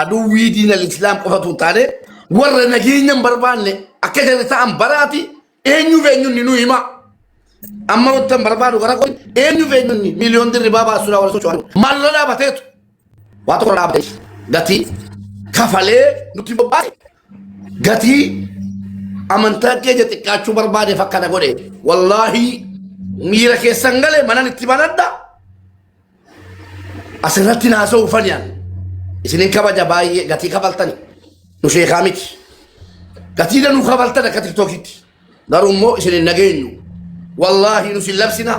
aduwwii diina islaam qofatu taane warra nageenyan barbaanne akka jarri ta'an baraati eenyuuf eenyunni nu hima amma wottan barbaadu gara kun eenyuuf eenyunni miliyoon dirribaa baasuudha warra socho'an maallo dhaabateetu waa tokko dhaabate gatii kafalee nuti bobbaate gatii amantaa keenya xiqqaachuu barbaade fakkana godhe wallaahi miira keessan galee manan itti banadda asirratti naasoo ufaniyaan isinin kabaja baay'ee gatii kafaltani nu sheekaa miti gatii danuu kafaltan akka tiktookitti garuu immoo isinin nageenyu wallaahi nu sin labsina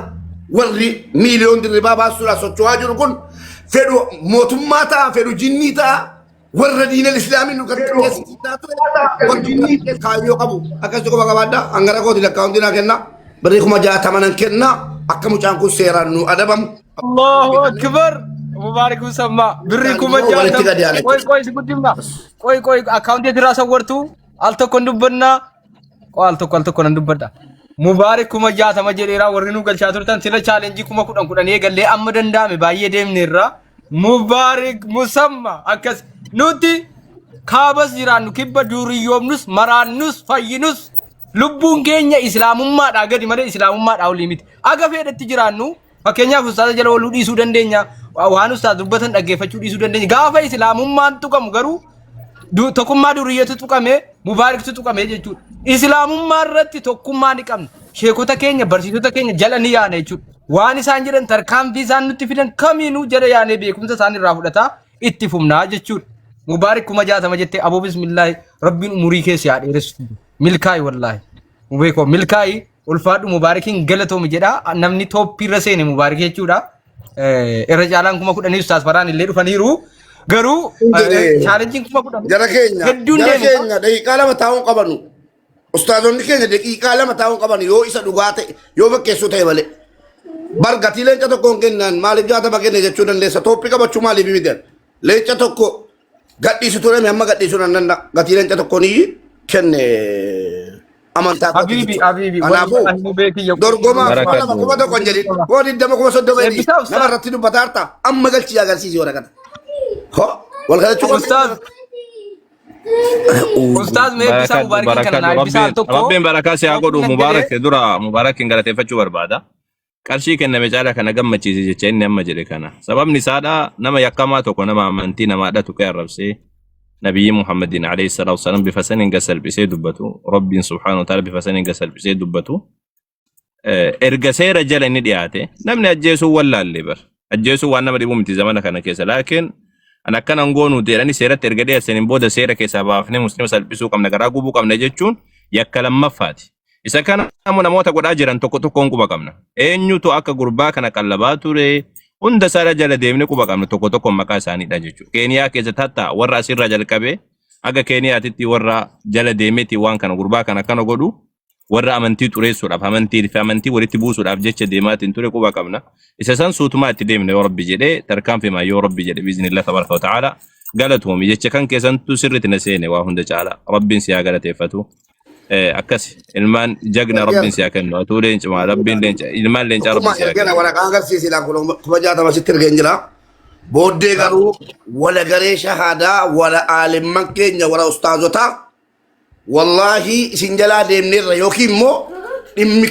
warri miiliyoon dirribaa baasuudhaan socho'aa jiru kun fedhu mootummaa ta'a fedhu jinnii ta'a warra diinal islaamin nu keessatti warra jinnii kaayyoo qabu akkasii qofa qabaadha hangara kooti lakkaa'umti naa kenna birrii 60 kenna akka mucaan kun seeraan nu adabamu. Allahu akbar. Mubarak Musamma birrikum jaallam koy sigudimna koy account dira sawartu alto kondubbanna alto nan dubbada Mubarak kuma jaatama jedheera warri nu galchaa turtan sila challenge kuma kudan eegalle amma dandaame baay'ee deemneerra Mubarak Musamma akkas nuti kaabas jiraannu kibba duuriyoomnus maraannus fayyinus lubbuun keenya islaamummaadha gadi malee islaamummaadha olii miti aga fedhatti jiraannu fakkeenyaaf ustaaza jala waluu dhiisuu dandeenya waan ustaaz dubbatan dhaggeeffachuu dhiisuu dandeenya gaafa islaamummaan tuqamu garuu tokkummaa duriyyatu tuqame Mubaraktu tuqame jechuudha islaamummaa irratti tokkummaa ni qabna sheekota keenya barsiisota keenya jala ni yaana jechuudha waan isaan jedhan tarkaanfii isaan nutti fidan kamiinuu jala yaanee beekumsa isaan irraa fudhataa itti fumnaa jechuudha Mubarak kuma jaatama jettee aboo bismillah rabbiin umurii keessa yaa dheeressu milkaay wallahi mubeeko milkaay ulfaadhu Mubarakin galatoom jedha namni tooppiirra seene Mubarak jechuudha irra caalaan kuma kudhanii ustaas faraan illee dhufaniiru garuu challenge kuma kudhan jara keenya daqiiqaa lama taa'uun qabanu ustaazonni keenya daqiiqaa lama taa'uun qabanu yoo isa dhugaa ta'e yoo fakkeessuu ta'e malee bargatii leenca tokkoon kennan maaliif jaatama kenne jechuu dandeessa tooppii qabachuu maaliif midan leenca tokko gadhiisu ture amma gadhiisuu nan danda'a gatii leenca tokkoon kenne amantaa habibi anaafuu dorgoma kuma tokko jedhin woon iddama kuma soddoma jedhi nama irratti dubbataa harta amma galchii agarsiisi warra kana ho wal galchuu ustaaz mee bisa Mubarak kana bisa tokko rabbiin barakaa si haa godhu Mubarak dura Mubarakin galateeffachuu barbaada qarshii kenname caala kana gammachiise jecha inni amma jedhe kana sababni isaadha nama yakkamaa tokko nama amantii namaadha tuqee arrabsee نبي محمد عليه الصلاة والسلام بفسن قسل بسيد دبتو رب سبحانه وتعالى بفسن قسل بسيد دبتو ارقسي رجل ندياته نمني أجيسو ولا اللي بر أجيسو وانا مريبو متي زمانا كان كيسا لكن أنا كان نقولو ديراني سيرة ارقدي سنين بودا سيرة كيسا بافني مسلم سلبسو كم نقراقو بو كم نجيشون يكالم مفاتي إذا كان أمونا موتا قد أجران توكو توكو بكمنا إنيو تو أكا قرباك نقلباتو ري hunda sara jala deemne quba qabna tokko tokko maqaa isaaniidha jechuudha. Keeniyaa keessatti hatta warra asirra jalqabe aga Keeniyaatitti warra jala deemeti waan kana gurbaa kana godhu warra amantii xureessuudhaaf amantii walitti buusuudhaaf jecha deemaatiin ture quba qabna. Isa san suutumaa itti deemne yoo Rabbi jedhee tarkaanfima yoo Rabbi jedhe biiznillah tabaraka wa ta'ala galatoomi jecha kan keessantu sirriitti na seene waa hunda caala Rabbiin si haa galateeffatu. akkas ilmaan jagna rabbiin siyaa kennu atuu leencuma rabbiin leenca ilmaan leenca rabbiin siyaa kennu wala agarsiisi la kuma jaatama sitti ergeenjira booddee garuu wala garee shahadaa wala aalimman keenya wala ustaazota wallahi isin jalaa deemneerra yookiin immoo dhimmi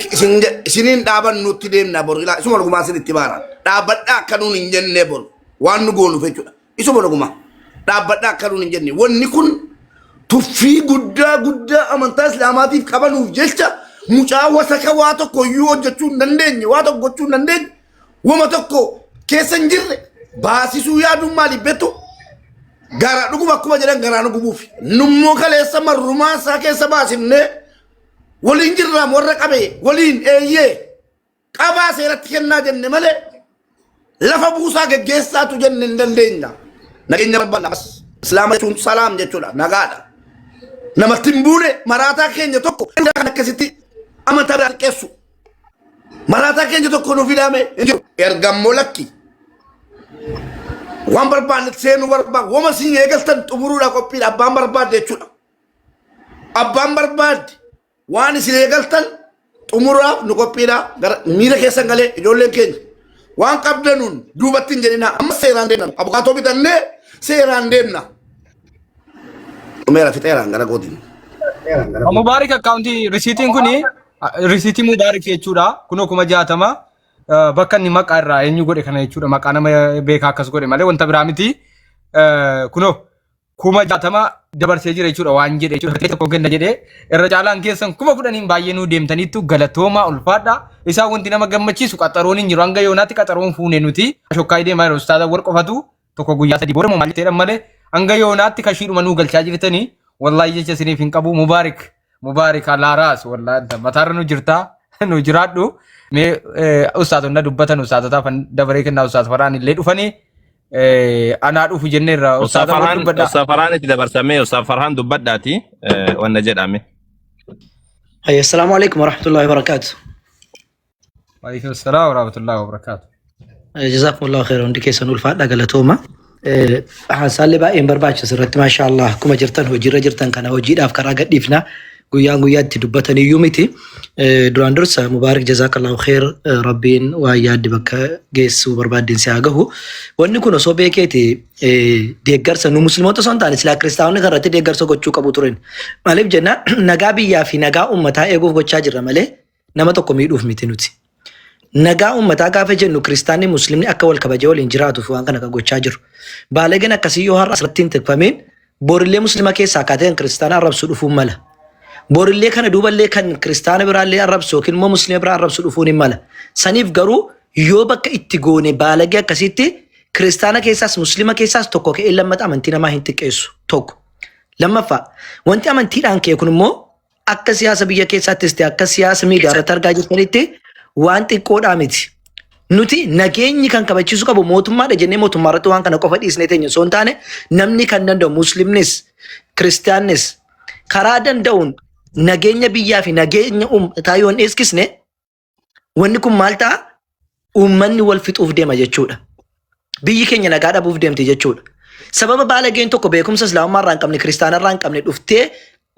isiniin dhaaban nutti deemna bor ilaa isuma dhugumaa sin itti baara dhaabbadhaa akka nuun hin jenne bor waan nu goonuuf jechuudha isuma dhugumaa dhaabbadhaa akka nuun hin jenne wanni kun tuffii guddaa amantaa islaamaatiif qabanuuf jecha mucaa wasaka waa tokko iyyuu hojjechuu hin dandeenye waa tokko gochuu hin dandeenye wama tokko keessa hin jirre baasisuu yaaduun maaliif beektu garaa dhuguma akkuma jedhan garaa nu gubuuf nummoo kaleessa marrumaa isaa keessa baasifnee waliin jirraam warra qabe waliin eeyyee qabaa seeratti kennaa jenne malee lafa buusaa geggeessaatu jenne hin dandeenya nageenya barbaadna islaama jechuun salaam jechuudha nagaadha namatti hin buune maraataa keenya tokko kan akkasitti amantaa biraa xiqqeessu maraataa keenya tokko nuuf hidhame hin jiru ergammoo lakki waan barbaanne seenuu barbaanne wama siin eegaltan xumuruudha qophiidha abbaan barbaadde jechuudha abbaan barbaadde waan isin eegaltan xumuruudhaaf nu qophiidha gara miira keessan galee ijoolleen keenya waan qabdanuun duubatti hin jedhina amma seeraan deemna abukaatoo bitannee seeraan deemna Umera fixeeraan gara gootiin. Mubaarik akkaawuntii risiitiin kuni risiitii Mubaarik jechuudha. Kunoo 60 bakka inni maqaa irraa eenyu godhe kana jechuudha. Maqaa nama beekaa akkas godhe malee wanta biraa miti. Kunoo 60 dabarsee jira jechuudha waan jedhe jechuudha. Tokko kenna jedhee irra caalaan keessan 10,000 baay'ee nuu deemtaniittu galatoomaa ulfaadha. Isaa wanti nama gammachiisu qaxaroon hin jiru hanga yoonaatti qaxaroon fuune nuti. Shokkaa deemaa yeroo ustaaza warra qofatu tokko guyyaa 3 booda maal jedhan malee hanga yoonaatti kashiidhuma nuu galchaa jirtanii wallahi jecha isiniif hin qabu Mubaarik alaaraas wallahi mataarra nu jirtaa nu jiraadhu. Mee ustaazonna dubbatan ustaazotaaf dabaree kennaa ustaaz Farhaan illee dhufanii anaa dhufu jenneerra Ustaz Farhaan itti dabarsamee Ustaz Farhaan dubbadhaati wanna jedhame. Assalamu alaikum warahmatullahi wabarakatuh. Waalaikum assalam warahmatullahi wabarakatuh. Jazakumullahu khairan hundi keessan ulfaadha galatooma. Haasaalee baay'een barbaachisu irratti maashaallah akkuma jirtan hojiirra jirtan kana hojiidhaaf karaa gadhiifna guyyaan guyyaatti dubbatan iyyuu miti. Duraan dursa Mubaarik jazakallahu khair rabbiin waa yaaddi bakka geessu barbaadin si haa gahu. Wanni kun osoo beekeeti deeggarsa nu musliimoota osoo hin taane silaa kiristaanonni kanarratti deeggarsa gochuu qabu turan. Maaliif jenna nagaa biyyaa fi nagaa uummataa eeguuf gochaa jirra malee nama tokko miidhuuf miti nuti. Nagaa uummataa gaafa jennu kiristaanni muslimni akka wal kabajee waliin jiraatuuf waan kana gochaa jiru. Baalagaan akkasii yoo har'a asirratti hin tikfameen borillee muslima keessaa akkaataa kan kiristaana arrabsu dhufuun mala. Borillee kana duuballee kan kiristaana biraallee arrabsu yookiin immoo muslima biraa arrabsu dhufuun hin mala. Saniif garuu yoo bakka itti goone baalagee akkasitti kiristaana keessaas muslima keessaas tokko ka'ee lammata amantii namaa hin xiqqeessu tokko. Lammaffaa wanti amantiidhaan ka'e kun immoo akka siyaasa biyya keessaattis ta'e akka siyaasa miidiyaa irratti argaa jirtanitti waan xiqqoodhaa miti. Nuti nageenyi kan kabachiisu qabu mootummaadha jennee mootummaa irratti waan kana qofa dhiisnee teenya osoo hin taane namni kan danda'u muslimnis kiristaannis karaa danda'uun nageenya biyyaa fi nageenya uummataa yoo hin eegsisne wanni kun maal ta'a uummanni wal fixuuf deema jechuudha. Biyyi keenya nagaa dhabuuf deemti jechuudha. Sababa baalageen tokko beekumsa islaamummaa irraa hin qabne kiristaana irraa hin qabne dhuftee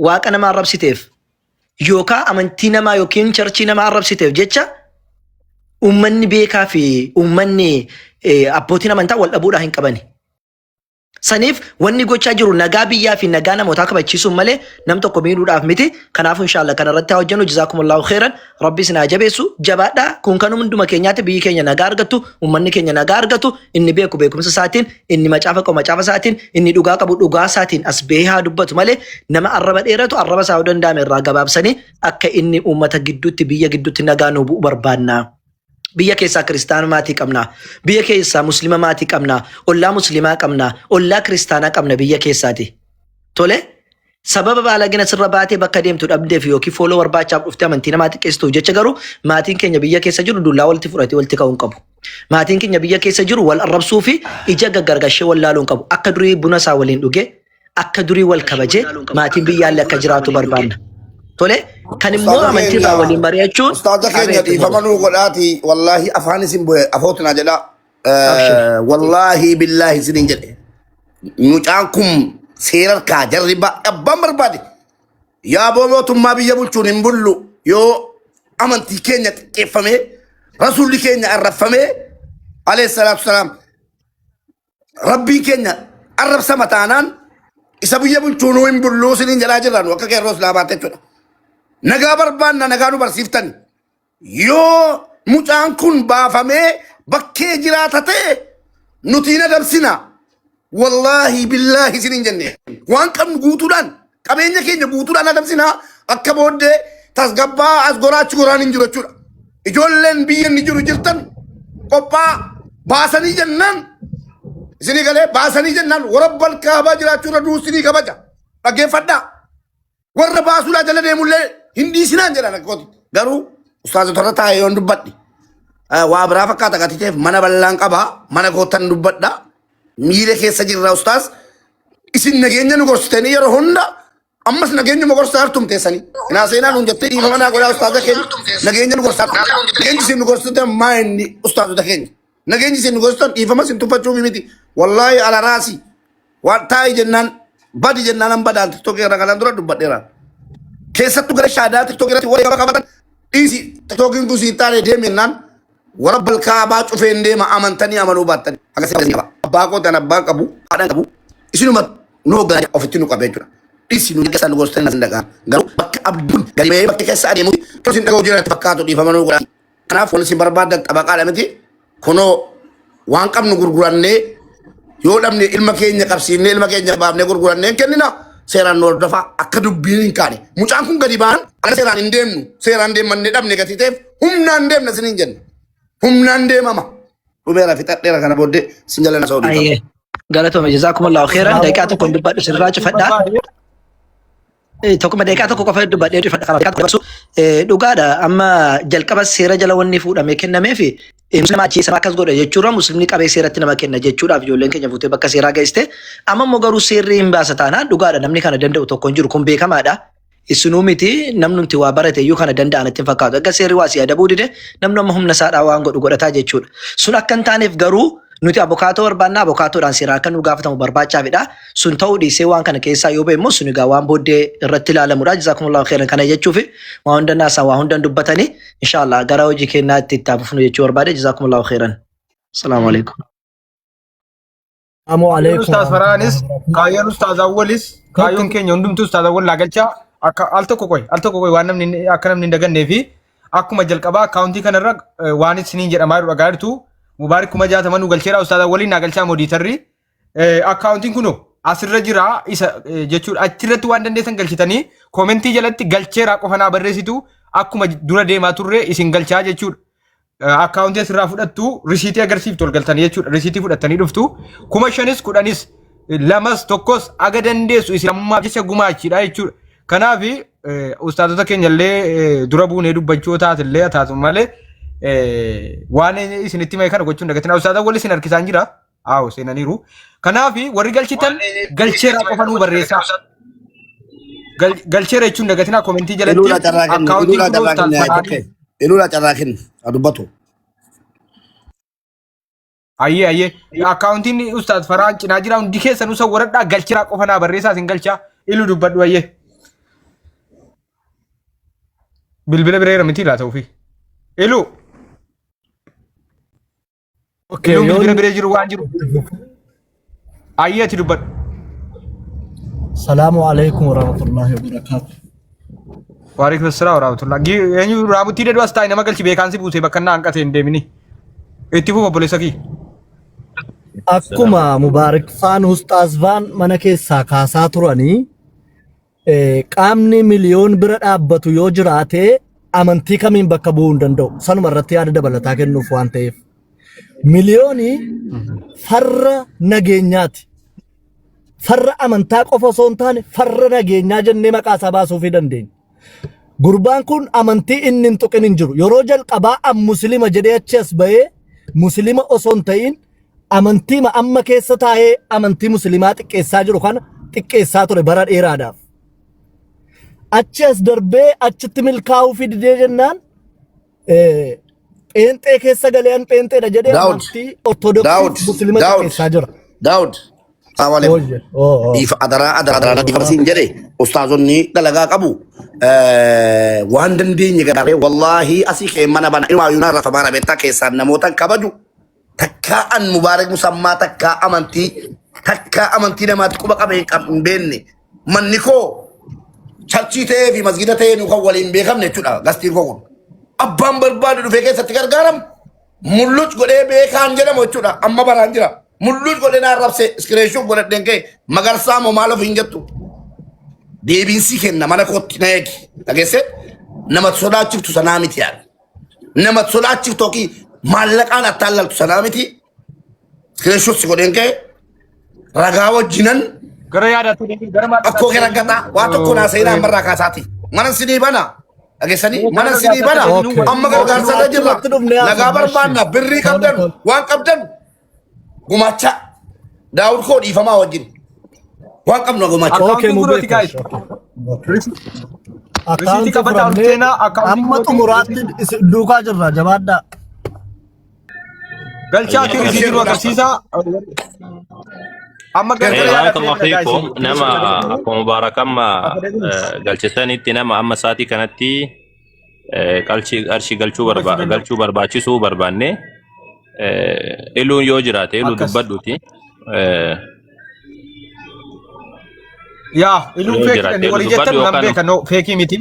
waaqa namaa arrabsiteef yookaan amantii namaa yookiin charchii namaa arrabsiteef jecha uummanni beekaa fi uummanni abbootiin amantaa wal dhabuudhaa hin qabani. Saniif wanni gochaa jiru nagaa biyyaa fi nagaa namootaa kabachiisuun malee nam tokko miidhuudhaaf miti. Kanaaf inshallah kanarratti haa hojjennu jazaakumullahu khairan rabbi isin haa jabeessu jabaadhaa kun kanuma hunduma keenyaatti biyyi keenya nagaa argattu uummanni keenya nagaa argatu inni beeku beekumsa isaatiin inni macaafa qabu macaafa isaatiin inni dhugaa qabu dhugaa isaatiin as bahee haa dubbatu malee nama arraba dheeratu arraba isaa yoo danda'ame irraa gabaabsanii akka inni uummata gidduutti biyya gidduutti nagaa nu bu'u barbaanna. Biyya keessaa kiristaana maatii qabna. Biyya keessaa muslima maatii qabna. Ollaa muslimaa qabna. Ollaa kiristaanaa qabna biyya keessaati. Tole sababa baalagina sirra baatee bakka deemtu dhabdeef yookiin fooloo barbaachaaf dhuftee amantii namaa xiqqeessituuf jecha garuu maatiin keenya biyya keessa jiru dullaa walitti fudhatee walitti ka'uu hin qabu. Maatiin keenya biyya keessa jiru wal arrabsuu fi ija gaggargashee wal laaluu hin qabu. Akka durii buna isaa waliin dhugee akka durii wal kabajee maatiin biyyaallee akka jiraatu barbaanna. Tole kan immoo amantii irraa waliin mari'achuun ustaaza keenya dhiifama nuu godhaati wallahi afaan isin bu'e afootuna jedha wallahi billahi isinin jedhe mucaan kun seerarkaa jarri abbaan barbaade yaaboo mootummaa biyya bulchuun hin bullu yoo amantii keenya xiqqeeffame rasuulli keenya arrabfame alayhi salaatu salaam rabbiin keenya arrabsama taanaan isa biyya bulchuun hin bullu isinin jedhaa jirran akka qeerroo islaamaa jechuudha. Nagaa barbaanna nagaa nu barsiiftan yoo mucaan kun baafamee bakkee jiraata ta'e nuti na dabsina wallahi billahi isinin jenne waan qabnu guutuudhaan qabeenya keenya guutuudhaan adamsina akka booddee tasgabbaa as goraachi goraan hin jiru jechuudha. Ijoolleen biyya inni jiru jirtan qophaa baasanii jennaan isinii galee baasanii jennaan warabbal kaabaa jiraachuurra duusinii kabaja dhaggeeffadhaa warra baasuudhaa jala deemullee hindi sinan jedhan akkoti garuu ustaazota irra taa'ee yoon dubbadhi waa biraa fakkaata gatiteef mana bal'aan qabaa mana gootan dubbadha miira keessa jirra ustaaz isin nageenya nu gorsitanii yeroo hunda ammas nageenya nu gorsaa hartumteessanii inaa seenaa nuun jettee dhiifama naa godhaa ustaaza keenya nageenya nu gorsaa nageenyi isin nu gorsitan maa inni ustaazota keenya nageenyi isin nu gorsitan dhiifama isin tuffachuuf miti wallaahi alaraasi waan taa'ee jennaan badi jennaan an badaan tiktookii irra kanaan dura dubbadheeraan keessattuu gara shaadaa tiktookii irratti warra qabatan dhiisi tiktookiin kun siin taane deemennaan warra balkaabaa cufeen deema amantanii amanuu baattanii akkasii abbaa kootan abbaan qabu haadhaan qabu isinuma nu hoggaa ofitti nu qabee jechuudha Isi nu keessa nu goostanii nas dagaa. Garuu bakka abduun gadi ba'ee bakka keessa adeemu kan isin dhaga'u jiran fakkaatu dhiifamanuu godha. Kanaaf wanti isin barbaadan xabaqaadha miti. Kunoo waan qabnu gurgurannee yoo dhabne ilma keenya qabsiifnee ilma keenya baafnee gurgurannee kennina seeraan nu hordofaa akka dubbiin hin kaane. Mucaan kun gadi ba'an akka seeraan hin deemnu seeraan deemannee dhabne gatii ta'eef humnaan deemna isin hin jenna. Humnaan deemama. Dhumeera fixadheera kana booddee isin jala na sooduu. Ayyee. Galatooma jazakumullahu khairan. Daqiiqaa tokko dubbadhu sirraa cufadhaa. Tokkuma daqiiqaa tokko qofa dubbadhee cufadha kana dabarsu. Dhugaadha amma jalqaba seera jala wanni fuudhamee kennameefi musliima achiisa akkas godha jechuudha muslimni qabee seeratti nama kenna jechuudhaaf ijoolleen keenya fuutee bakka seeraa geessite amma immoo garuu seerri hin baasa taanaan dhugaadha namni kana danda'u tokko hin jiru kun beekamaadha. Isinuu miti namni nuti waa barate iyyuu kana danda'an ittiin fakkaatu akka seerri waa si adabuu dide namni amma humna isaadhaa waan godhu godhataa jechuudha. Sun akka hin taaneef garuu nuti abokaatoo barbaannaa abokaatoodhaan seeraa akka nu gaafatamu barbaachaafidha. Sun ta'uu dhiisee waan kana keessaa yoo beemmoo sun egaa waan booddee irratti ilaalamudha. Jazaakumullahu khairan kana jechuufi waa hunda naasaa waa hundan dubbatanii inshallah gara hojii keenyaatti itti taafufnu jechuu barbaade. Jazaakumullahu khairan. Assalaamu alaikum. Amoo alaikum. Ustaaz Faraanis kaayyoon Ustaaz Awwalis kaayyoon keenya hundumtuu Ustaaz Awwal laagalchaa akka al tokko koy waan namni akka namni hin dagannee fi akkuma jalqabaa akkaawuntii kanarra waan isiniin jedhamaa jiru dhagaa jirtu. Mubaarak kuma jaataman nu galcheera Ustaaz Awwaliin na galchaa moodiitarri akkaawuntiin kun asirra jira isa jechuudha achirratti waan dandeessan galchitanii koomentii jalatti galcheera qofa naa barreessitu akkuma dura deemaa turre isin galchaa jechuudha. Akkaawuntii asirraa fudhattu risiitii agarsiiftu ol galtanii jechuudha risiitii fudhattanii dhuftu 5,000 10,000 lamas tokkos aga dandeessu isin ammaaf jecha gumaachiidha jechuudha. Kanaaf ustaazota keenya illee dura buunee dubbachuu taatellee taatu malee waan isinitti mee kana gochuun dagatina Ustaaz Awwal isin harkisaan jira aaw seenaniiru kanaaf warri galchitan galcheera qofa nu barreessaa galcheera jechuun dagatina koomentii jalatti akkaawuntii ilula carraakin adubbatu ayyee akkaawuntiin Ustaaz Faraan cinaa jira hundi keessanuu sawwaradhaa galcheera qofa naa barreessaa isin galchaa ilu dubbadhu ayyee bilbila bireera miti laa ta'uufi ilu Okay, yo bilbila biree jiru waan jiru. Ayyati dubbadhu. Assalamu alaikum warahmatullahi wabarakatuh. Wa alaikum assalam warahmatullahi. Eenyu raabutti deddu as taa'e nama galchi beekaansi buusee bakka naan qatee hin deemini. Itti fufa obboleessa kii. Akkuma Mubaarak Faan Ustaaz Faan mana keessaa kaasaa turanii qaamni miliyoon bira dhaabbatu yoo jiraate amantii kamiin bakka bu'uu hin danda'u. Sanuma irratti yaada dabalataa kennuuf waan ta'eef. Miliyoonii farra nageenyaati. Farra amantaa qofa osoo hin taane farra nageenyaa jennee maqaa isaa baasuu fi dandeenya. Gurbaan kun amantii inni hin tuqin hin jiru. Yeroo jalqabaa muslima jedhee achi as bahee muslima osoo hin ta'in amantii amma keessa taa'ee amantii muslimaa xiqqeessaa jiru kana xiqqeessaa ture bara dheeraadhaaf. Achi as darbee achitti milkaa'uu fi didee jennaan Peenxee keessa galeen peenxeedha jedhee amantii ortodoksii muslima xiqqeessaa jira. Daawud. Adaraa difarsiin jedhe ustaazonni dalagaa qabu waan dandeenye garee wallaahi asii kee mana bana ilmaa yuunaa rafa mana beektaa keessaan namoota kabaju takkaa'an Mubaarak Musammaa takkaa amantii namaatti quba qabee hin beekne manni koo charchii ta'ee fi masgida ta'ee nu kan waliin beekamne jechuudha gastiin koo kun. Abbaan barbaadu dhufee keessatti gargaaramu mulluc godhee beekaan jedhamu jechuudha amma baraan jira. Mulluc godhee naa rabse iskireeshuuf godhadheen ka'e magarsaa moo maal of hin jettu. Deebiinsi kenna mana kootti na eegi dhageesse namatti sodaachiftu sanaa miti yaada. Namatti sodaachiftu yookiin maallaqaan attaallaltu sanaa miti. Iskireeshuuf si godheen ka'e ragaa wajjinan gara yaadaatti gara akkoo kee raggataa waa tokko naa seenaa barraa kaasaati. Mana sinii banaa. Ageessanii mana sinii bana amma gargaarsarra jirra nagaa barbaanna birrii qabdan waan qabdan gumaacha Daawud koo dhiifamaa wajjin waan qabnu gumaacha. Risiitii qabataa ulfeenaa amma xumuraatti duukaa jirra jabaadhaa. Galchaatti risiitii nu agarsiisaa. Barakallahu fiikum nama akkuma Mubaarak amma galchisanitti nama amma saatii kanatti qarshii galchuu barbaachisuu barbaanne iluun yoo jiraate iluu dubbadhuuti yaa iluu feekii walii jettan nan beeka no feekii miti.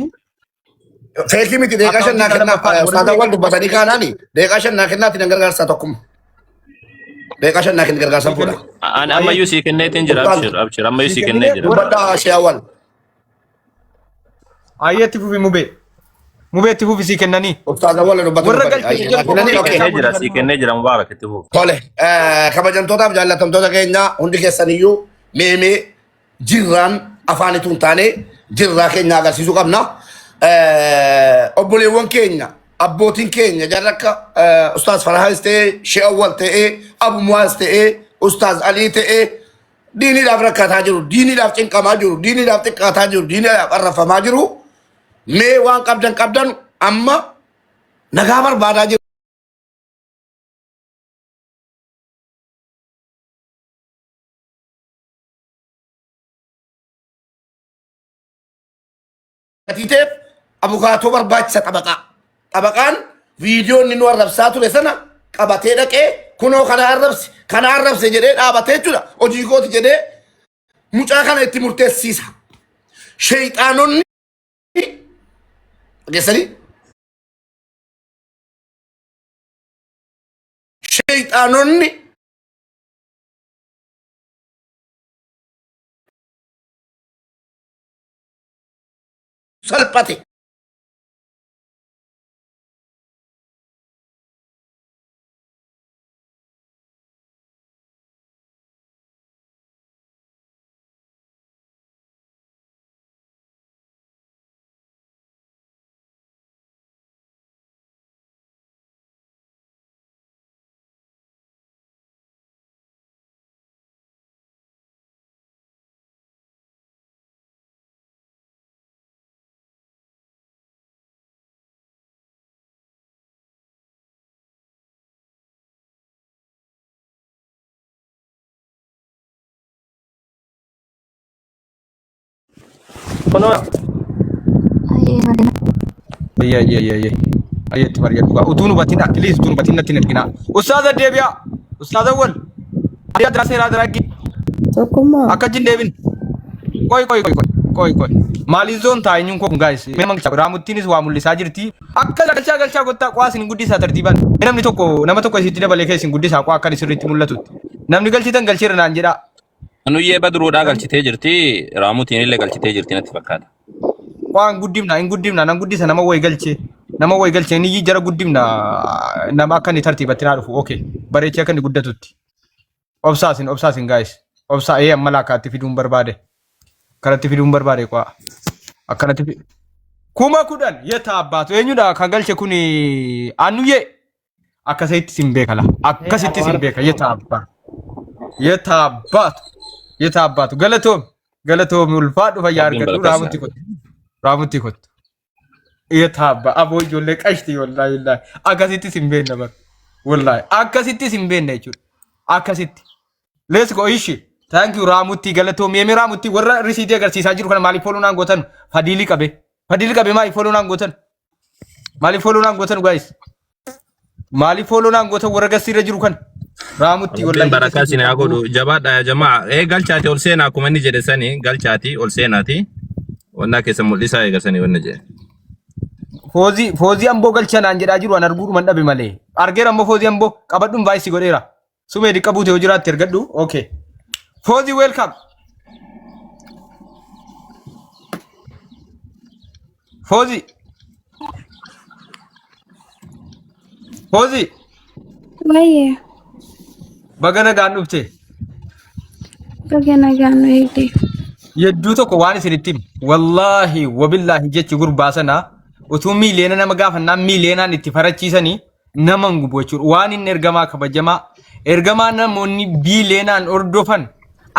Feekii miti deeqaa shan naa kennaa ustaazawwan dubbatanii kaanaani deeqaa shan naa kennaatti nan gargaarsaa tokkuma. Deeqaa shan naa kenni gargaarsan fuudha. Ani ammayyuu sii kenneetiin jira abshir ammayyuu sii kennee jira. Dubbadhaa sheewwan. Ayyeetti fufi mubeetti fufi sii kennanii. Ustaazawwan jira sii kennee jira mubaarak itti fufi. Tole kabajamtootaaf jaallatamtoota keenya hundi keessaniyyuu meemee jirraan afaanitu hin taane jirraa keenya agarsiisuu qabna. Obboleewwan keenya abbootiin keenya jarri akka ustaaz Farahaas ta'ee Sheewwal ta'ee Abu Muwaaz ta'ee ustaaz Alii ta'ee diiniidhaaf rakkataa jiru diiniidhaaf cinqamaa jiru diiniidhaaf xiqqaataa jiru diiniidhaaf arrafamaa jiru mee waan qabdan amma nagaa barbaadaa jiru. Atiiteef abukaatoo barbaachisa xabaqaan viidiyoon inni nu arrabsaa ture sana qabatee dhaqee kunoo kana arrabse jedhee dhaabatee jechuudha hojii kooti jedhee mucaa kana itti murteessiisa. Sheeyxaanonni dhageessanii sheeyxaanonni salphate. Ayyeetti mari'atu utuu nu batin at least utuu nu batin natti argina. Ustaaza deebi'a. Ustaaza wal. Adiyaa dira seeraa diraaggi. Tokkummaa. Akka jin deebin. Qoy. Maaliin zoon taa'eenyuun koo guys. Mee mangicha raamuttiinis waa mul'isaa jirti. Akka galchaa gottaa qwaa isin guddisaa tartiibaan. Nama tokko isitti dabalee keessa isin guddisaa qwaa akka sirriitti mul'atutti. Namni galchitan galcheera naan jedhaa. Anuyyee badruudhaa galchitee jirti raamutiin illee galchitee jirti natti fakkaata. Waan guddimna nan guddisa nama way galchee ni jara guddimna nama akka ni tartiibatti naa dhufu okay bareechee akka ni guddatutti obsaasin guys obsaa amma laakaatti fiduun barbaade karatti fiduun barbaade kwa akkanatti kuma kudhan yeta abbaatu eenyudha kan galche kun anuyyee akkasitti sin beekala akkasitti sin beeka yeta abbaatu galatoom ulfaadhu fayyaa argadhu raamutti kottu. Yetaabba aboo ijoollee qashti wallahi akkasitti sin beekna bar wallahi akkasitti sin beekna jechuudha akkasitti. Let's go ishi thank you raamutti galatoo meemee raamutti warra risiitii agarsiisaa jiru kana maaliif fooloo naan gootan fadiilii qabe maaliif fooloo naan gootan guys maaliif fooloo naan gootan warra garsiirra jiru kan raamutti wallahi. Barakaa sin haa godhu jabaadha jamaa galchaati ol seenaa akkuma inni jedhe sanii galchaati ol seenaati wannaa keessa mul'isaa eegasanii wanna jedhe. Foozii amboo galchanaan jedhaa jiru an arguudhuman dhabe malee argeera ammoo foozii amboo qabadhuun baay'isi godheera sumee dhiqqa buute yoo jiraatti ergadhu okay foozii welcome foozii Wayyee. Baga nagaan dhufte. Baga nagaan nu eegde. Yedduu tokko waan isinitti wallaahi wabillaahi jechi gurbaa sanaa utuu miiliyoona nama gaafannaan miiliyoonaan itti farachiisanii nama hin gubu jechuudha. Waan inni ergamaa kabajamaa ergamaa namoonni biiliyoonaan ordofan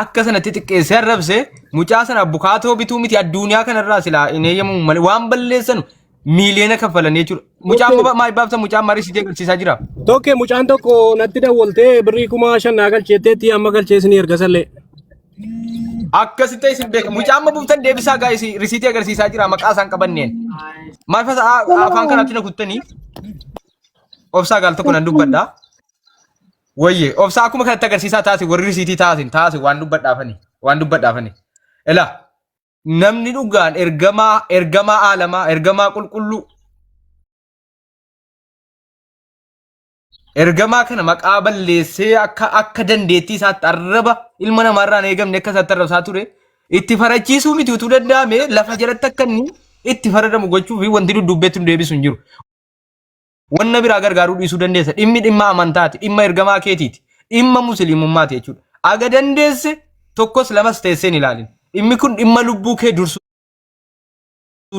akka sanatti xiqqeessee arrabsee mucaa sana bukaatoo bituu miti addunyaa kanarraa silaa hin eeyyamu malee waan balleessan miiliyoona kaffalanii jechuudha. Mucaan maa ibaabsa mucaan marii si deeggarsiisaa jira. Tokko mucaan tokko natti dawwaltee birrii 5,000 galcheetteetti amma galcheessinii ergasallee. Akkasitti isin beeka mucaan ma buuftan deebisaa gaa'is risiitii agarsiisaa jira maqaa isaan qabanneen. Maal fasa afaan kanaatti na kuttanii obsaa gaal tokko nan dubbadhaa. Wayye obsaa akkuma kanatti agarsiisaa taasi warri risiitii taasi waan dubbadhaafani. Ela namni dhugaan ergamaa aalamaa ergamaa qulqulluu ergamaa kana maqaa balleessee akka dandeettii isaatti arraba ilma namaarraan eegamne akka isaatti arrabsaa ture itti farachiisuu miti utuu danda'ame lafa jalatti akka inni itti faradamu gochuu fi wanti dudubbeetti nu deebisu hin jiru. Wanna biraa gargaaruu dhiisuu dandeessa. Dhimma amantaati, dhimma ergamaa keetiiti, dhimma musliimummaati jechuudha. Aga dandeesse tokkos lamas teessee hin ilaalin. Dhimmi kun dhimma lubbuu kee dursuu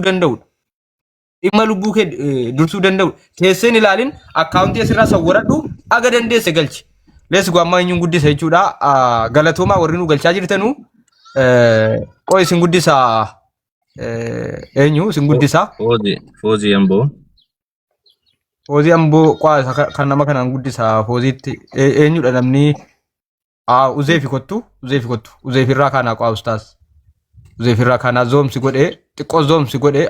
danda'udha. Dhimma lubbuu kee dursuu danda'udha. Teessee hin ilaalin akkaawuntii asirraa sawwaradhu aga dandeesse galchi. Lees gwammaa eenyuun guddisa jechuudha. Galatoomaa warri nu galchaa jirtanuu qoy isin guddisaa eenyu isin guddisaa? Foozii Amboo. Foozii Amboo kan nama kanaan guddisaa Fooziitti eenyudha namni Uzeefi kottu Uzeefirraa kaanaa qaa ustaas Uzeefirraa kaanaa zoomsi godhee xiqqoo zoomsi godhee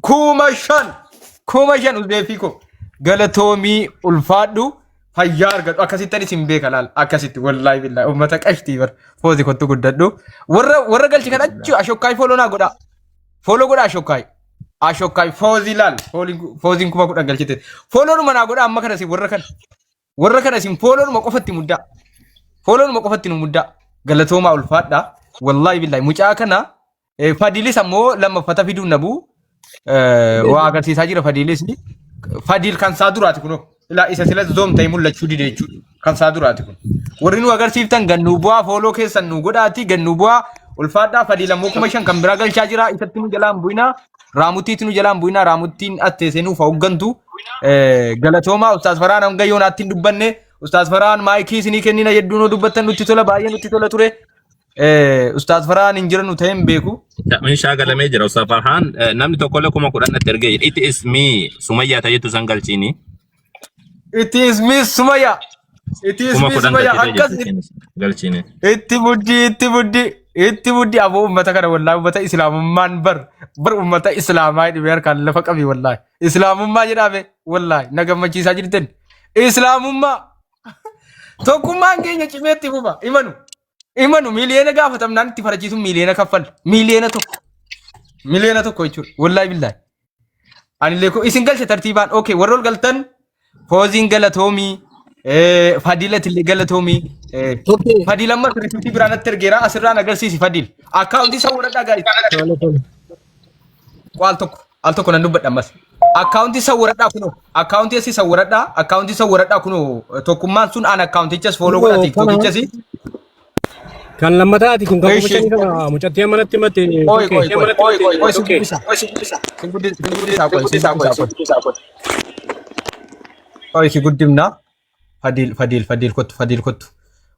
kuma shan Uzeefii ko galatoomii ulfaadhu fayyaa argadhu akkasittan isin beeka laal akkasitti wallaahi billaahi uummata qashtii bar Foozii kottu guddadhu warra galchi kan achi ashokkaay fooloo naa godha fooloo godha ashokkaay Foozii laal Fooziin kuma kudhan galchite fooloonuma naa godha amma kana si warra kana isin fooloonuma qofatti muddaa fooloonuma qofatti nu muddaa galatoomaa ulfaadha wallaahi billaahi mucaa kana fadiilis ammoo lammaffata fiduun nabu waa agarsiisaa jira fadiilis fadiil kan saa duraati kunoo ilaa isa silas zoomta'ee mul'achuu dide jechuudha kan saa duraati kun warri nu agarsiiftan gannuu bu'aa fooloo keessan nu godhaati gannuu bu'aa ulfaadhaa fadiil ammoo kuma shan kan biraa galchaa jira isatti nu jalaan bu'inaa raamuttiitti nu jalaan bu'inaa raamuttiin atteessee nuuf hooggantu galatoomaa ustaas faraan hanga yoonaatti hin dubbanne ustaas faraan maayikii isinii kennina jedhuun nu dubbattan nutti tola baay'ee nutti tola ture ustaas faraan hin jiran nu ta'e hin beeku. Meeshaa galamee jira ustaas faraan namni tokkollee kuma kudhan itti ergee jira. It is me Sumayyaa ta'etu san galchiini. It is me Sumayyaa. It is me Sumayyaa akkas galchiini. Itti buddi aboo ummata kana wallaahi ummata islaamummaan bar ummata islaamaa dhibee harkaan lafa qabi wallaahi islaamummaa jedhame wallaahi na gammachiisaa jirtan islaamummaa tokkummaan keenya cimeetti fufa imanu miliyoona gaafatamnaan itti farachiisuun miliyoona kaffal miliyoona tokko jechuudha wallaahi billaahi ani leekoo isin galcha tartiibaan okay warra ol galtan Fooziin galatoomii Fadiilati illee galatoomii Fadiil amma riifiitii biraanatti ergeera asirraan agarsiisi Fadiil akkaawuntii isa warradhaa gaa'is al tokko nan dubbadha ammas akkaawuntii isa warradhaa kunoo akkaawuntii asii isa warradhaa kunoo tokkummaan sun aan akkaawuntichas fooloo godhati tokkichas kan lammataati kun kan mucatti amanatti mate si guddimna Fadiil kottu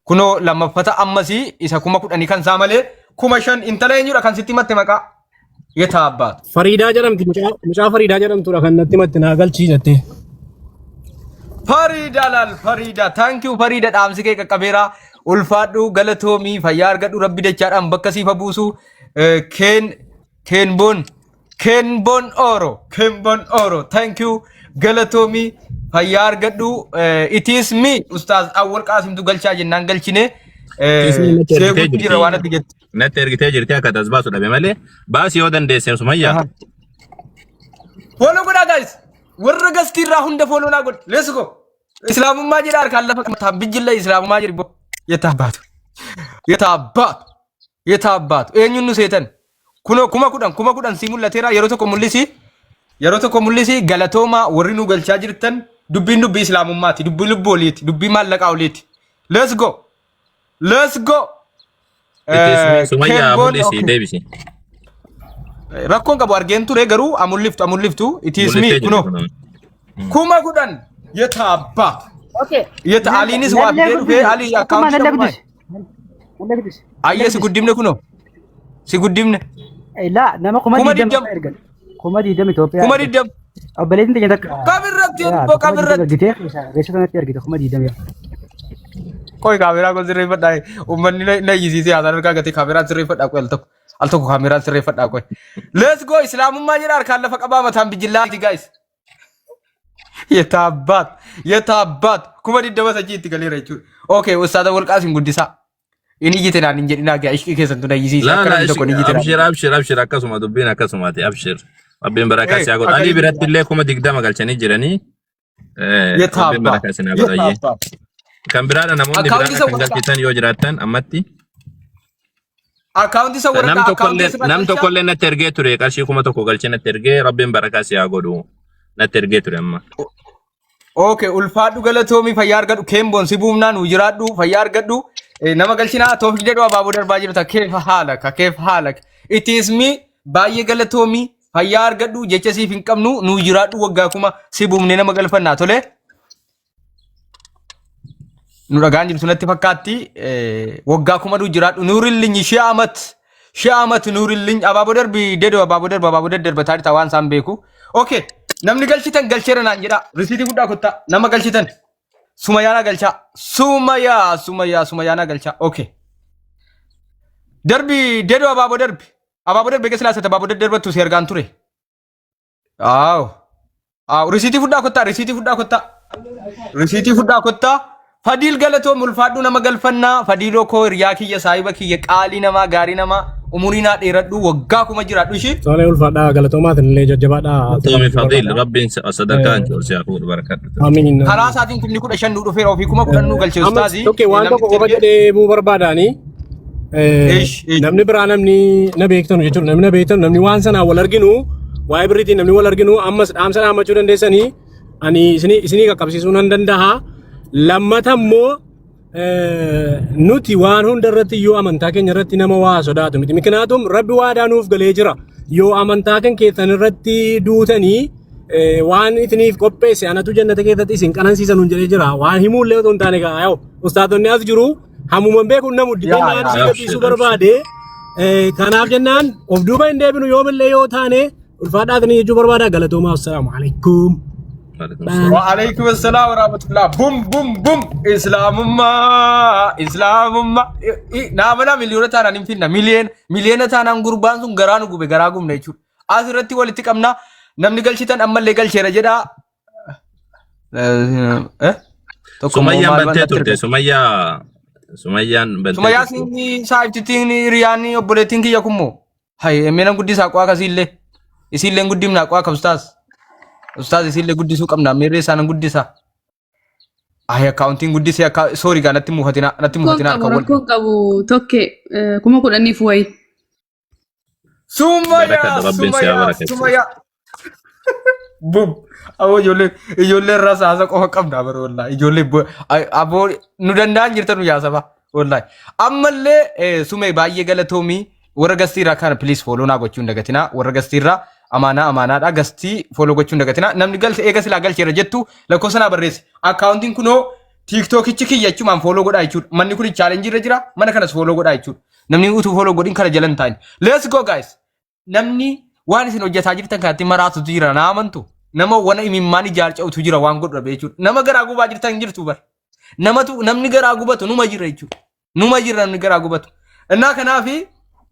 kunoo lammaffata ammasii isa kuma kudhanii kan saa malee kuma shan intala eenyudha kan sitti matte maqaa yetaa abbaatu. Fariidaa jedhamti mucaa Fariidaa jedhamtudha kan natti matte naa galchii jettee. Fariidaa laal Fariidaa taankiyuu Fariida dhaamsi kee qaqqabeeraa ulfaadhu galatoomii fayyaa argadhu rabbi dachaadhaan bakka siifa buusu Keenboon Oro taankiyuu galatoomii fayyaa argadhu it is me ustaaz Awwal Qaasimtu galchaa jennaan galchine seeguutti jira waan ati jettu. Natti ergitee jirti akka tasbaasu dhabe malee baasii yoo dandeesse Sumayyaa. Fooloo godhaa gaayis warra gastii irraa hunda fooloo naa godhe leessu ko islaamummaa jedha harkaan lafa qabataan bijjilla islaamummaa jedhi bo yetaa abbaatu eenyuun nu seetan kunoo kuma kudhan si mul'ateera yeroo tokko mul'isi galatoomaa warri nu galchaa jirtan dubbiin dubbii islaamummaati dubbii lubbuu oliiti dubbii maallaqaa oliiti let's go Sumayyaa mul'isi deebisi. Rakkoon qabu argeen ture garuu amulliftu it is me kunoo kuma kudhan yetaa abbaatu yeta aliinis waa fidee dhufee alii akkaawuntii ayyee si guddimne kunoo si guddimne لا نما kuma diddam كوميدي دم إثيوبيا kuma diddam بلدين تجدك kabirratti جتير ريشة نتيار جت كوميدي دم يا koi kamera ko sirreeffadhaa ummanni na yisiisee haasaan harkaa gatee kaameraan sirreeffadhaa koi al tokko kaameraan sirreeffadhaa koi let's go islaamummaa jedha harkaan lafa qabaa mataan bijillaati guys yetaa abbaat kuma diddama sajii itti galeera jechuudha okay ustaada Awwal Qaasim guddisaa Ini jitena ninjedina ga ishki kesan tuna yisi لا sakana لا bita koni jitena. ابشر كسمة دبينا كسمة ابشر ربين بركة سياقول علي برات الله كم دقدام قال شني جراني ربين بركة سياقول أيه كم براد أنا مودي براد كان قال كتان يوجراتن أمتي Account isa warada نم تقول لنا ترجع تري كاشي كم تقول قال شني ترجع ربين بركة سياقولو نترجع تري أما Okay, ulfaadhu galatoomii fayyaa argadhu keemboon si buumnaan ujiraadhu fayyaa argadhu nama galchinaa toofi jedhu abaaboo darbaa jiru keef haalaka it is me baay'ee galatoomii fayyaa argadhu jecha siif hin qabnu nu ujiraadhu waggaa kuma si buumne nama galfannaa tole nu dhagaan jirtu natti fakkaatti waggaa kuma nu ujiraadhu nuurillinyi shi'amat nuurillinyi abaaboo darbi dedo abaaboo darbataa waan isaan beeku okay namni galchitan galcheera naan jedha risiitii guddaa kottaa nama galchitan sumayaana galchaa sumayaana galchaa okay darbi dedo abaaboo darbi geessi laasata abaaboo darbattu si ergaan ture risiitii fudhaa kottaa fadiil galatoo mulfaadhu nama galfannaa fadiiloo koo hiriyaa kiyya saahiba kiyya qaalii namaa gaarii namaa umuriinaa dheeradhu waggaa kuma jiraadhu ishii Soale ulfaadhaa galatoomaatan illee jajjabaadhaa. تومي فضيل ربين صدقان جورسي أقول بركة Amiin. karaa isaatiin kumni 15 nu dhufeera ofii kuma 10 nu galchee ustaazii Tokko waan tokko qofa jedhee buu barbaadaani. Namni biraa namni na beektan jechuudha. Namni na beektan namni waan sanaa wal arginu waa'ee biriitiin namni wal arginu ammas dhaamsa dhaamachuu dandeessanii ani isinii qaqqabsiisuu nan danda'a. Lammata immoo nuti waan hunda irratti yoo amantaa keenya irratti nama waa sodaatu miti. Miknaatum rabbi waadaa nuuf galee jira. Yoo amantaa kan keessan irratti duutanii waan isiniif qopheesse anatu jannata keessatti isin qanansiisan hun jedhee jira. Waan himuullee otoo hin taane gaa yoo ustaatonni as jiru hammuman beekuun namu diinaan si gadhiisuu barbaade. Kanaaf jennaan of duuba hin deebinu yoomillee yoo taane ulfaadhaatanii jechuu barbaada galatoomaa assalaamu alaikum. وعليكم السلام ورحمة الله بوم بوم بوم إسلام نامنا مليون تانا نمفينا مليون تانا نقربان سون غرانو غوبي غراغوم نيچور آسرتي والتي كمنا نمني قلشتان أما اللي قلشي رجدا سمية بنتي تورتي سمية بنتي سمية سيني سايفتي تيني رياني وبولتين كي يكمو هاي مينا قدي ساقوا كسيلي إسيلي قدي منا قوا Ustaz isillee guddisuu qabna meerree isaan guddisa. Accounting guddisee sorry gaa natti mufatina akka wal. Rakkoon qabu tokke kuma kudhaniif wayi. Sumaya. Bum. Awoo ijoollee rasaasa qofa qabna bara wallahi ijoollee aboo nu danda'an jirtan yaa saba wallahi. Ammallee sumee baay'ee galatoomii warra gastiirraa kana please follow naa gochuu hin dagatina warra gastiirraa. Amaanaadha gastii follow gochuun dagatina namni galse eega silaa galcheera jettu lakkoofsa naa barreessi akkaawuntiin kunoo tiiktookichi kiyya jechuun follow godhaa jechuudha manni kun chaalenjii irra jira mana kanas follow godhaa jechuudha namni utuu follow godhin kana jalan taa'in let's go guys namni waan isin hojjetaa jirtan kanatti maraatutu jira naa amantu nama wana imimmaan ijaarca'utu jira waan godhu dhabe jechuudha nama garaa gubaa jirtan jirtu bar namni garaa gubatu numa jira jechuudha numa jira namni garaa gubatu innaa kanaafi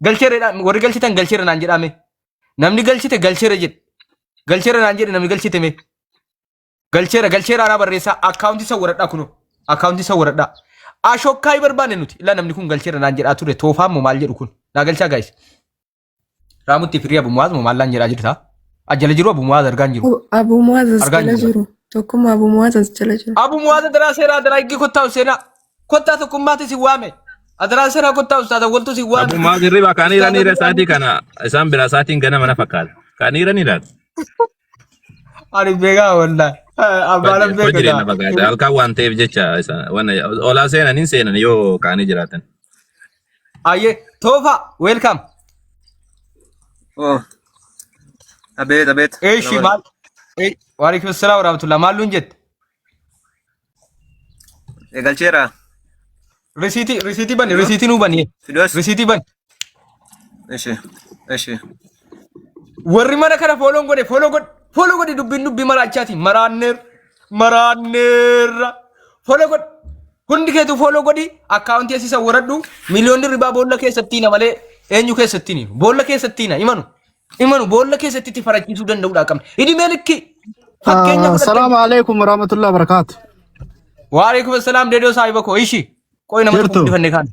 galcheeredhaan warri galchitan galcheera naan jedhame namni galchite galcheera jedhe galcheera naan jedhe namni galchite mee galcheera ana barreessaa akkaawuntii isa waradhaa kuno akkaawuntii isa waradhaa ashokkaa barbaanne nuti illa namni kun galcheera naan jedhaa ture toofaan moo maal jedhu kun naa galchaa gaayis raamutti firii abumuwaaz moo maal laan jedhaa jirta ajjala jiru abumuwaaz argaan jiru abumuwaaz jala jiru tokkuma abumuwaaz jala jiru abumuwaaz daraa seeraa daraa iggi kottaa seenaa kottaa tokkummaatti si waame Adara sera kota ustaza waltu si wan. Abu Maazir riba kanira nira saati kana isaan bira saatiin gana mana fakkaata. Kanira nira. Ani bega wallahi. Abala bega. Fajiri na bagada. Alka waan ta'eef jecha wana ola seenan yoo kaanii jiraatan. Aye Tofa welcome. Oh. Abet. Eishi mal. Wa alaikum assalam wa rahmatullah. Maalun jet. Galcheera. Risiti bani, risiti nu bani. Risiti bani. Eshi. Warri mana kana follow gode dubbi marachati maranner. Follow god. Hundi keetu follow godi account asisa waraddu miliyoonni riba boolla keessattiina malee eenyu keessattiini. Boolla keessattiina imanu boolla keessatti farachiisuu danda'uudha qabna. Idi meelikki fakkeenya Assalamu alaikum warahmatullahi wabarakatuh. Wa alaikum assalam dedo saahiba ko ishi. Qoy nama dubbifanne kan.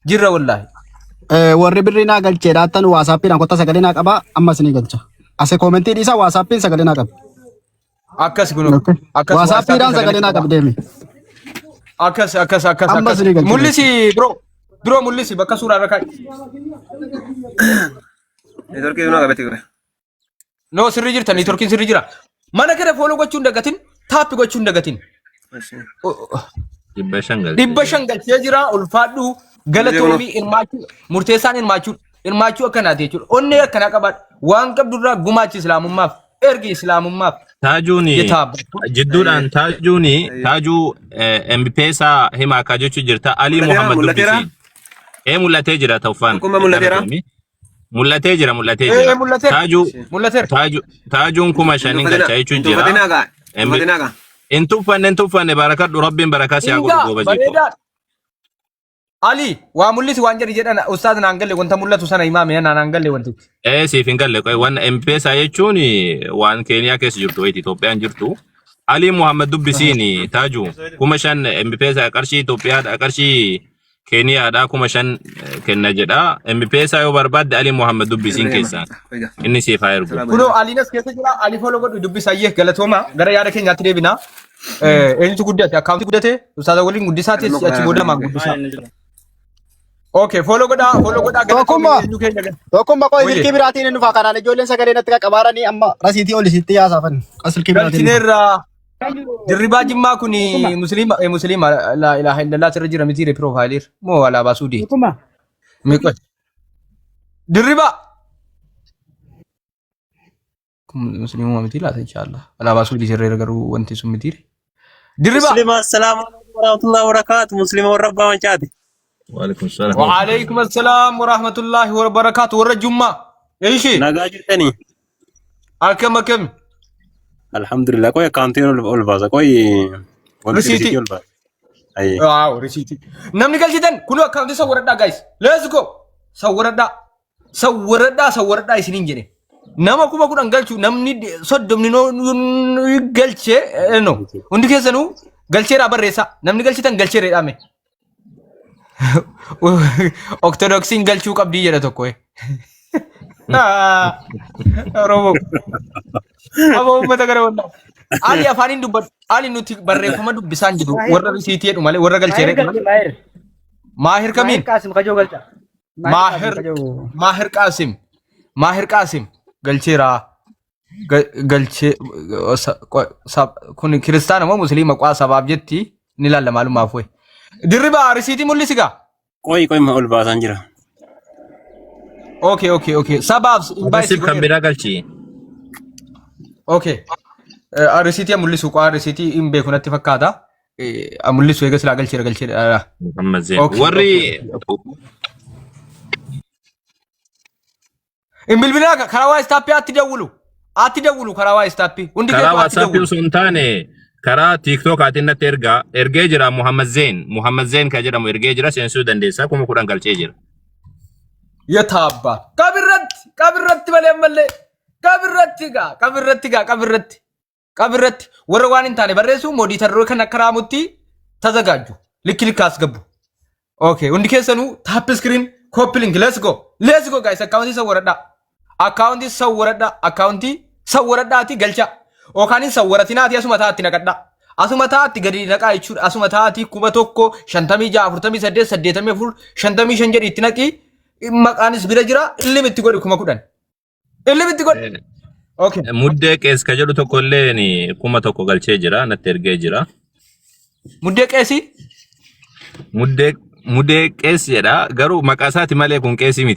Jirra wallahi. Warri birriinaa galchee dhaattan waasaappiidhaan kotta sagalee naa qaba ammas ni galcha. Ase koomentii dhiisaa waasaappiin sagalee naa qaba. Akkas kun akkas Waasaappiidhaan sagalee naa qaba deemi. Akkas. Mul'isi bro mul'isi bakka suuraa irra kaa'i. Networkii dunaa qabetti gure. No sirri jirta networkiin sirri jira. Mana kana follow gochuun dagatin taappi gochuun dagatin. Dhibba shan galchee jira ulfaadhu galatoomii hirmaachuu murteessaan hirmaachuu akkanaati jechuudha. Onnee akkana qabaadha. Waan qabdurraa gumaachi islaamummaaf ergi islaamummaaf. Taajuuni jidduudhaan taajuu M-Pesa himaa akka jechuu jirta Ali Muhammad Dubbisi. Mul'atee jira Tawfaan. Mul'atee jira. Taajuun 5,000 galchaa jechuun jira. In tuffanne barakadhu rabbiin barakaa siyaa godhu gooba jechuudha. Ali waa mul'isi waan jedhi jedhan ustaaz naan galle wanta mul'atu sana imaame naan galle wanti. Siif hin galle waan M-Pesa jechuun waan Keeniyaa keessa jirtu wayitii Itoophiyaan jirtu. Ali Muhammad Dubbisiin taaju 5,000 M-Pesa qarshii Itoophiyaa qarshii Keeniyaadhaa 5,000 kenna jedha. M-Pesa yoo barbaadde Ali Muhammad Dubbisiin keessaa inni siif haa ergu. Kunoo Aliinas keessa jira Ali follow godhu dubbisayyee galatooma gara yaada keenyaatti deebina. Eenyutu guddate akkaawunti guddate ustaaza waliin guddisaatis achi booda maa guddisaa. Okay, follow goda Tokkummaa qoy silkii biraatiin inni kanaan ijoolleen sagalee natti qaqqabaaranii amma rasiitii ol isitti yaasafan. Silkii biraatiin. Galchineerra dirribaa Jimmaa kun musliima la ilaha illallah sirra jira mitiire profiler moo alaabaa Suudii. Tokkummaa. Miqoy. Dirribaa. Musliima mitiire laata inshallah. Alaabaa Suudii sirra garuu wanti sun mitiire. Dirribaa. Musliima assalamu alaikum warahmatullahi wabarakatuh. Musliima warra abbaa mancaati. وعليكم السلام ورحمة الله وبركاته والرجمة ايشي ناقاجي تاني كم الحمد لله كوي كانتين البازا كوي ريسيتي اي ريسيتي نمني قال جدا كله كانتين صورتنا جايز ليتس جو صورتنا سنين جني نما كوما كنا نقالشو نمني صدم نو قالشي نو وندي كيسانو قالشي رابر ريسا نمني قالشي تن قالشي ريامي Orthodoxin galchuu qabdii jedha tokko Oromoo Abo ummata gara wallaa Ali afaanin dubbadhu Ali nuti barreeffama dubbisaan jiru warra risiitii jedhu malee warra galchee reequ Maahir kamiin Qaasim kajoo galcha Maahir Qaasim galcheera galchee kun kiristaana moo musliima qaa sabaaf jetti ni laalla maalumaaf way Dirribaa risiitii mul'isiga. Qoy ma ol baasan jira. Okay. Sabaaf invite kan biraa galchi. Okay. Risiitii mul'isu qaa risiitii hin beeku natti fakkaata. Mul'isu eega silaa galcheera. Warri Bilbilaa karaa waa istaappii atti dawwulu karaa waa istaappii. Hundi karaa WhatsApp osoo hin taane karaa TikTok ati natti ergee jira Muhammad Zain ka jedhamu ergee jira seensuu dandeessaa kuma 10 galchee jira. Yataabba qabirratti malee qabirratti warra waan hin taane barreessu moodiitarroo kan akka raamutti tazagaaju likkaas gabbu. Okay hundi keessanuu tap screen copy link let's go guys akkaawuntii sawwaradhaati galcha. Okaanin sawwaratinati asuma taatti naqadha. Asuma taatti gadi naqaa jechuudha. Asuma taatti 1,56 48 84 55 jedhi itti naqi. Maqaanis bira jira. Illimiti godhi 10,000. Illimiti godhi. Okay. Muddee qees ka jedhu tokko illee ni 1,000 galchee jira. Natti ergee jira. Muddee qeesi? Muddee qees jedha. Garuu maqaa isaati malee kun qeesii miti.